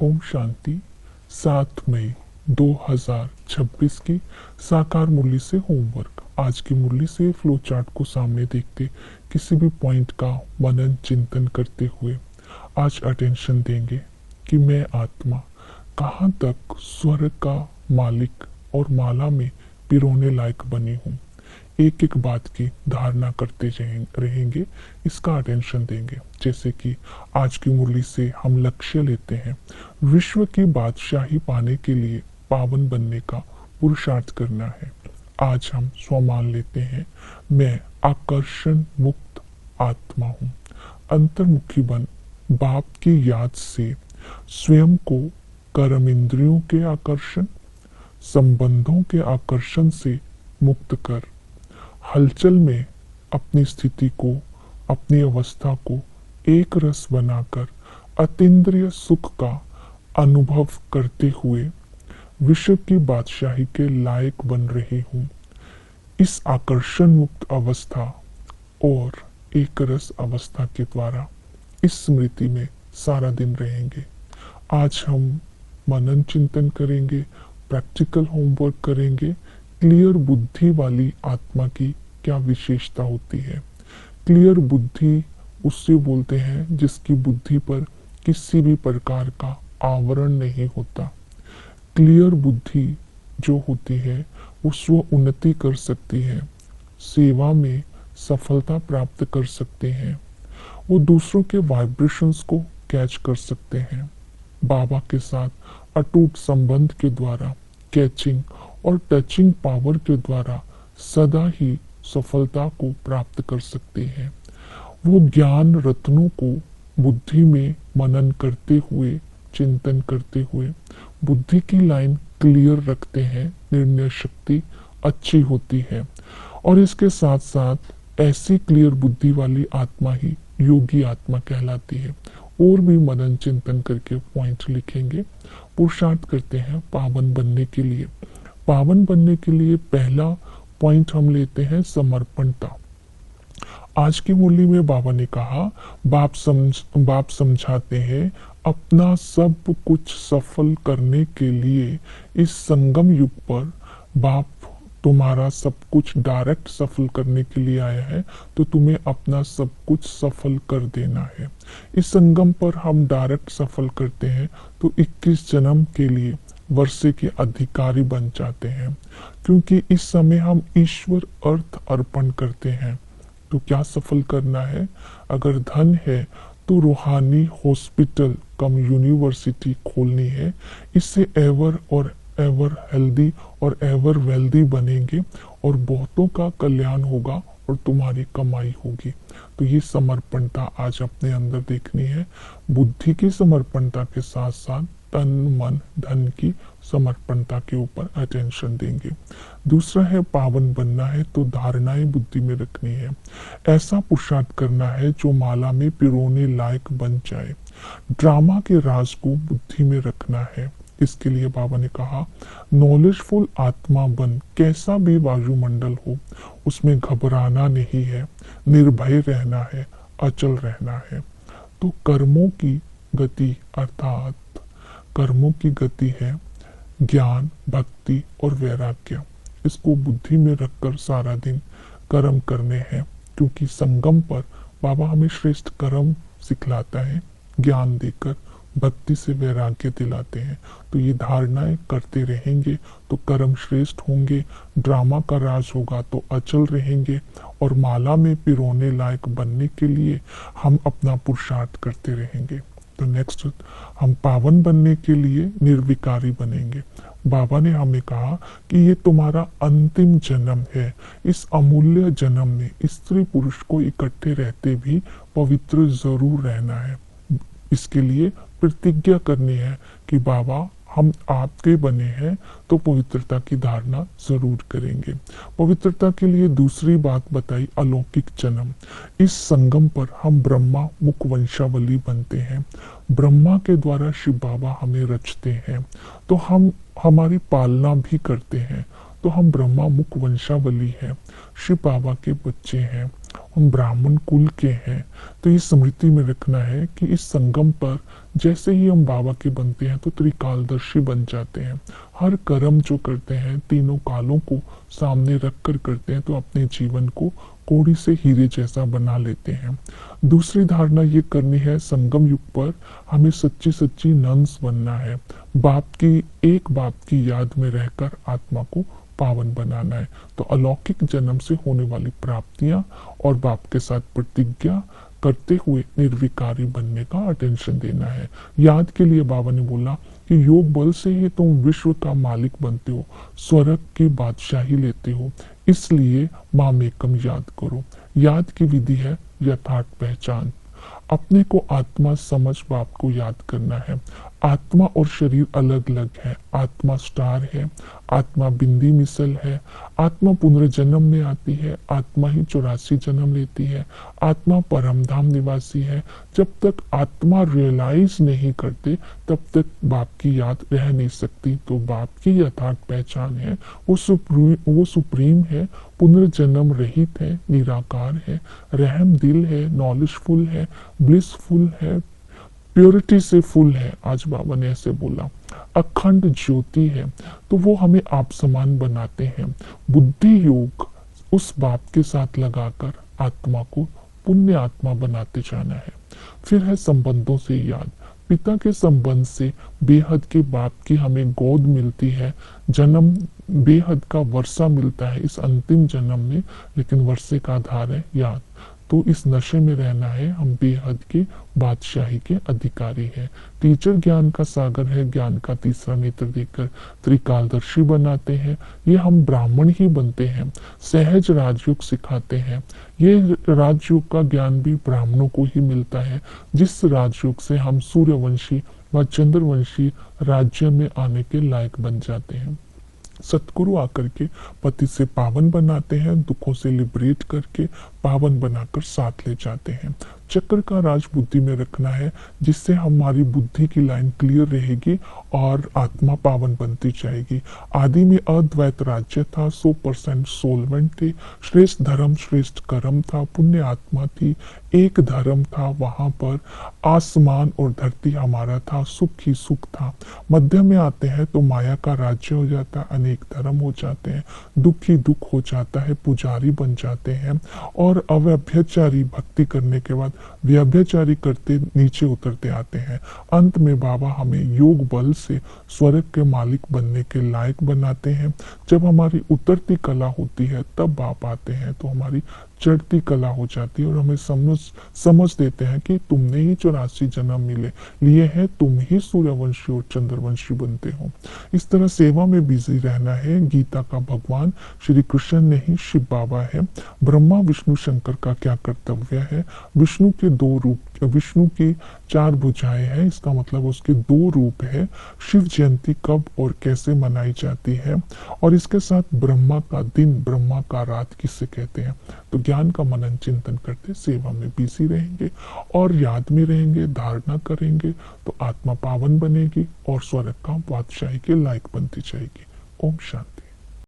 ओम शांति। 7 मई 2026 की साकार मुरली से होमवर्क। आज की मुरली से फ्लो चार्ट को सामने देखते किसी भी पॉइंट का मनन चिंतन करते हुए आज अटेंशन देंगे कि मैं आत्मा कहाँ तक स्वर्ग का मालिक और माला में पिरोने लायक बनी हूँ। एक एक बात की धारणा करते रहेंगे, इसका अटेंशन देंगे। जैसे कि आज की मुरली से हम लक्ष्य लेते हैं विश्व की बादशाही पाने के लिए पावन बनने का पुरुषार्थ करना है। आज हम स्वमान लेते हैं मैं आकर्षण मुक्त आत्मा हूँ। अंतर्मुखी बन बाप की याद से स्वयं को कर्म इंद्रियों के आकर्षण, संबंधों के आकर्षण से मुक्त कर हलचल में अपनी स्थिति को, अपनी अवस्था को एक रस बनाकर अतीन्द्रिय सुख का अनुभव करते हुए विश्व की बादशाही के लायक बन रहे हूँ। इस आकर्षण मुक्त अवस्था और एक रस अवस्था के द्वारा इस स्मृति में सारा दिन रहेंगे। आज हम मनन चिंतन करेंगे, प्रैक्टिकल होमवर्क करेंगे। क्लियर बुद्धि वाली आत्मा की क्या विशेषता होती है। क्लियर बुद्धि उससे बोलते हैं जिसकी बुद्धि पर किसी भी प्रकार का आवरण नहीं होता। क्लियर बुद्धि जो होती है वो स्व उन्नति कर सकती है, सेवा में सफलता प्राप्त कर सकते हैं, वो दूसरों के वाइब्रेशंस को कैच कर सकते हैं। बाबा के साथ अटूट संबंध के द्वारा कैचिंग और टचिंग पावर के द्वारा सदा ही सफलता को प्राप्त कर सकते हैं। वो ज्ञान रत्नों को बुद्धि में मनन करते हुए, चिंतन करते हुए बुद्धि की लाइन क्लियर रखते हैं। निर्णय शक्ति अच्छी होती है और इसके साथ साथ ऐसी क्लियर बुद्धि वाली आत्मा ही योगी आत्मा कहलाती है। और भी मनन चिंतन करके पॉइंट लिखेंगे। पुरुषार्थ करते हैं पावन बनने के लिए। पावन बनने के लिए पहला पॉइंट हम लेते हैं समर्पणता। आज की मुरली में बाबा ने कहा बाप समझाते हैं अपना सब कुछ सफल करने के लिए इस संगम युग पर बाप तुम्हारा सब कुछ डायरेक्ट सफल करने के लिए आया है, तो तुम्हें अपना सब कुछ सफल कर देना है। इस संगम पर हम डायरेक्ट सफल करते हैं तो 21 जन्म के लिए वर्षे के अधिकारी बन जाते हैं, क्योंकि इस समय हम ईश्वर अर्थ अर्पण करते हैं। तो क्या सफल करना है? अगर धन है तो रूहानी हॉस्पिटल कम यूनिवर्सिटी खोलनी है। इससे एवर और एवर हेल्दी और एवर वेल्दी बनेंगे और बहुतों का कल्याण होगा और तुम्हारी कमाई होगी। तो ये समर्पणता आज अपने अंदर देखनी है। बुद्धि की समर्पणता के साथ साथ तन मन धन की समर्पणता के ऊपर अटेंशन देंगे। दूसरा है पावन बनना है तो धारणाएं बुद्धि में रखनी है। ऐसा पुरुषार्थ करना है जो माला में पिरोने लायक बन जाए। ड्रामा के राज को बुद्धि में रखना है। इसके लिए बाबा ने कहा नॉलेजफुल आत्मा बन, कैसा भी वायुमंडल हो उसमें घबराना नहीं है, निर्भय रहना है, अचल रहना है। तो कर्मों की गति अर्थात कर्मों की गति है ज्ञान, भक्ति और वैराग्य। इसको बुद्धि में रखकर सारा दिन कर्म करने हैं, क्योंकि संगम पर बाबा हमें श्रेष्ठ कर्म सिखलाता है, ज्ञान देकर भक्ति से वैराग्य दिलाते हैं। तो ये धारणाएं करते रहेंगे तो कर्म श्रेष्ठ होंगे, ड्रामा का राज होगा तो अचल रहेंगे और माला में पिरोने लायक बनने के लिए हम अपना पुरुषार्थ करते रहेंगे। तो नेक्स्ट हम पावन बनने के लिए निर्विकारी बनेंगे। बाबा ने हमें कहा कि ये तुम्हारा अंतिम जन्म है। इस अमूल्य जन्म में स्त्री पुरुष को इकट्ठे रहते भी पवित्र जरूर रहना है। इसके लिए प्रतिज्ञा करनी है कि बाबा हम आपके बने हैं तो पवित्रता की धारणा जरूर करेंगे। पवित्रता के लिए दूसरी बात बताई अलौकिक जन्म। इस संगम पर हम ब्रह्मा मुख वंशावली बनते हैं। ब्रह्मा के द्वारा शिव बाबा हमें रचते हैं तो हम हमारी पालना भी करते हैं। तो हम ब्रह्मा मुख वंशावली हैं, शिव बाबा के बच्चे हैं। हम ब्राह्मण कुल के हैं। तो ये स्मृति में रखना है कि इस संगम पर जैसे ही हम बाबा के बनते हैं तो त्रिकालदर्शी बन जाते हैं। हर कर्म जो करते हैं तीनों कालों को सामने रख कर करते हैं तो अपने जीवन को कौड़ी से हीरे जैसा बना लेते हैं। दूसरी धारणा ये करनी है, संगम युग पर हमें सच्ची सच्ची नन्स बनना है। एक बाप की याद में रहकर आत्मा को पावन बनाना है। तो अलौकिक जन्म से होने वाली प्राप्तियां और बाप के साथ प्रतिज्ञा करते हुए निर्विकारी बनने का अटेंशन देना है। याद के लिए बाबा ने बोला कि योग बल से ही तुम विश्व का मालिक बनते हो, स्वर्ग की बादशाही लेते हो, इसलिए माम एकम याद करो। याद की विधि है यथार्थ पहचान। अपने को आत्मा समझ बाप को याद करना है। आत्मा और शरीर अलग अलग है। आत्मा स्टार है, आत्मा बिंदी मिसल है, आत्मा पुनर्जन्म में आती है, आत्मा ही 84 जन्म लेती है, आत्मा परमधाम निवासी है। जब तक आत्मा रियलाइज नहीं करते तब तक बाप की याद रह नहीं सकती। तो बाप की यथार्थ पहचान है, वो सुप्रीम है, पुनर्जन्म रहित है, निराकार है, रहम दिल है, नॉलेजफुल है, ब्लिसफुल है, प्योरिटी से फुल है। आज बाबा ने ऐसे बोला। अखंड ज्योति है, तो वो हमें आप समान बनाते हैं। बुद्धि योग उस बाप के साथ लगाकर आत्मा को पुण्य आत्मा बनाते जाना है। फिर है संबंधों से याद। पिता के संबंध से बेहद के बाप की हमें गोद मिलती है, जन्म बेहद का वर्षा मिलता है इस अंतिम जन्म में, लेकिन वर्षे का आधार है याद। तो इस नशे में रहना है, हम बेहद के बादशाही के अधिकारी हैं। टीचर ज्ञान का सागर है, ज्ञान का तीसरा नेत्र देकर त्रिकालदर्शी बनाते हैं। ये हम ब्राह्मण ही बनते हैं। सहज राजयोग सिखाते हैं। ये राजयोग का ज्ञान भी ब्राह्मणों को ही मिलता है, जिस राजयोग से हम सूर्यवंशी व चंद्रवंशी राज्य में आने के लायक बन जाते हैं। सतगुरु आकर के पति से पावन बनाते हैं, दुखों से लिबरेट करके पावन बनाकर साथ ले जाते हैं। चक्र का राज बुद्धि में रखना है, जिससे हमारी बुद्धि की लाइन क्लियर रहेगी और आत्मा पावन बनती जाएगी। आदि में अद्वैत राज्य था, 100% सोलवेंट थे, श्रेष्ठ धर्म श्रेष्ठ कर्म था, पुण्य आत्मा थी, एक धर्म था, वहां पर आसमान और धरती हमारा था, सुख ही सुख था। मध्य में आते हैं तो माया का राज्य हो जाता है, अनेक धर्म हो जाते हैं, दुख ही दुख हो जाता है, पुजारी बन जाते हैं और अव्यभिचारी भक्ति करने के बाद व्यभिचारी करते नीचे उतरते आते हैं। अंत में बाबा हमें योग बल से स्वर्ग के मालिक बनने के लायक बनाते हैं। जब हमारी उतरती कला होती है तब बाप आते हैं, तो हमारी चढ़ती कला हो जाती है और हमें समझ देते हैं कि तुमने ही 84 जन्म लिए हैं, तुम ही सूर्यवंशी और चंद्रवंशी बनते हो। इस तरह सेवा में बिजी रहना है। गीता का भगवान श्री कृष्ण नहीं शिव बाबा है। ब्रह्मा विष्णु शंकर का क्या कर्तव्य है? विष्णु के 2 रूप, विष्णु की 4 भुजाएं हैं, इसका मतलब उसके 2 रूप है। शिव जयंती कब और कैसे मनाई जाती है, और इसके साथ ब्रह्मा का दिन ब्रह्मा का रात किससे कहते हैं। तो ज्ञान का मनन चिंतन करते सेवा में बिजी रहेंगे और याद में रहेंगे, धारणा करेंगे तो आत्मा पावन बनेगी और स्वर्ग का बादशाही के लायक बनती जाएगी। ओम शांति।